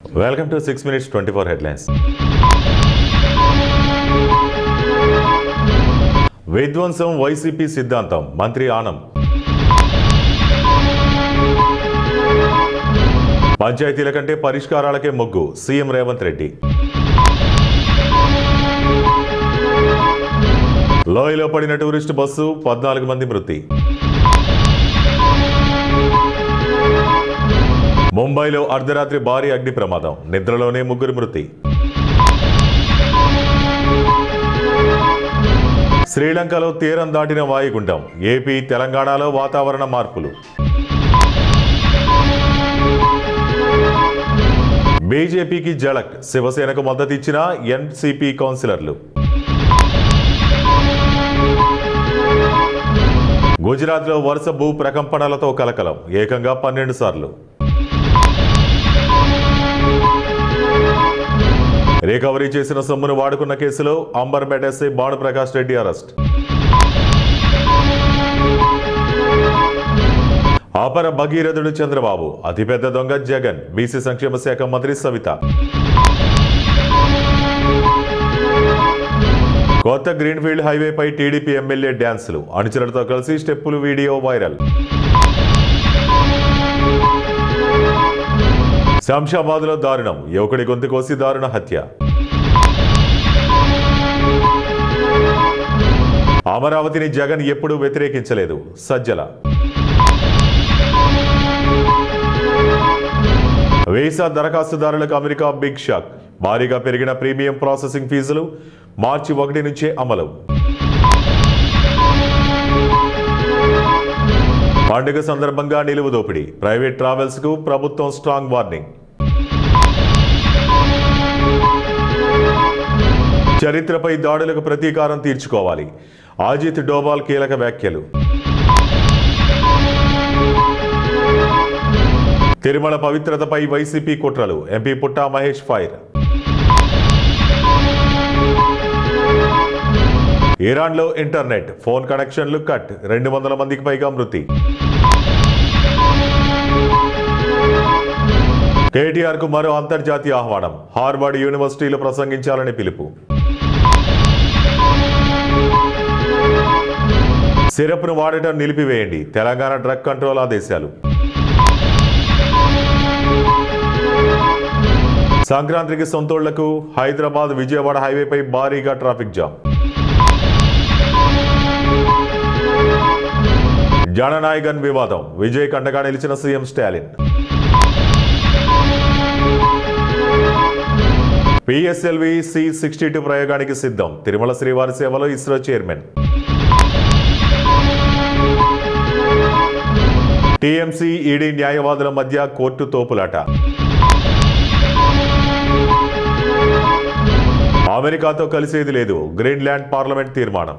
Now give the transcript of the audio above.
Welcome to 6 Minutes 24 Headlines. విధ్వంసం YCP సిద్ధాంతం మంత్రి ఆనం. పంచాయతీల కంటే పరిష్కారాలకే మొగ్గు సీఎం రేవంత్ రెడ్డి. లోయలో పడిన టూరిస్టు బస్సు 14 మంది మృతి. ముంబైలో అర్ధరాత్రి భారీ అగ్ని ప్రమాదం, నిద్రలోనే 3 మృతి. శ్రీలంకలో తీరం దాటిన వాయుగుండం, ఏపీ తెలంగాణలో వాతావరణ మార్పులు. బీజేపీకి జలక్, శివసేనకు మద్దతిచ్చిన ఎన్సీపీ కౌన్సిలర్లు. గుజరాత్లో వరుస భూ ప్రకంపనలతో కలకలం, ఏకంగా 12 సార్లు. రికవరీ చేసిన సొమ్మును వాడుకున్న కేసులో అంబర్పేట ఎస్ఐ భానుప్రకాష్ రెడ్డి అరెస్ట్. అపర భగీరథుడు చంద్రబాబు, అతిపెద్ద దొంగ జగన్, బీసీ సంక్షేమ శాఖ మంత్రి సవిత. కొత్త గ్రీన్ఫీల్డ్ హైవేపై టీడీపీ ఎమ్మెల్యే డ్యాన్సులు, అనుచరులతో కలిసి స్టెప్పులు, వీడియో వైరల్. శంషాబాద్లో దారుణం, యువకుడి గొంతు కోసి దారుణ హత్య. అమరావతిని జగన్ ఎప్పుడూ వ్యతిరేకించలేదు సజ్జల. వీసా దరఖాస్తుదారులకు అమెరికా బిగ్ షాక్, భారీగా పెరిగిన ప్రీమియం ప్రాసెసింగ్ ఫీజులు మార్చి 1 నుంచే అమలు. పండుగ సందర్భంగా నిలువు దోపిడీ, ప్రైవేట్ ట్రావెల్స్ కు ప్రభుత్వం స్ట్రాంగ్ వార్నింగ్. చరిత్రపై దాడులకు ప్రతీకారం తీర్చుకోవాలి, అజిత్ డోబాల్ కీలక వ్యాఖ్యలు. తిరుమల పవిత్రతపై వైసీపీ కుట్రలు, ఎంపీ పుట్టా మహేష్ ఫైర్. ఇరాన్లో ఇంటర్నెట్, ఫోన్ కనెక్షన్లు కట్, 200 మందికి పైగా మృతి. కేటీఆర్ కు మరో అంతర్జాతీయ ఆహ్వానం, హార్వర్డ్ యూనివర్సిటీలో ప్రసంగించాలని పిలుపు. సిరప్ను వాడటం నిలిపివేయండి, తెలంగాణ డ్రగ్ కంట్రోల్ ఆదేశాలు. సంక్రాంతికి సొంతోళ్లకు హైదరాబాద్ విజయవాడ హైవేపై భారీగా ట్రాఫిక్ జామ్. జననాయగన్ వివాదం, విజయ్ కండగా నిలిచిన సీఎం స్టాలిన్. పిఎస్ఎల్వి C-62 ప్రయోగానికి సిద్ధం, తిరుమల శ్రీవారి సేవలో ఇస్రో చైర్మన్. టీఎంసీ ఈడీ న్యాయవాదుల మధ్య కోర్టు తోపులాట. అమెరికాతో కలిసేది లేదు, గ్రీన్లాండ్ పార్లమెంట్ తీర్మానం.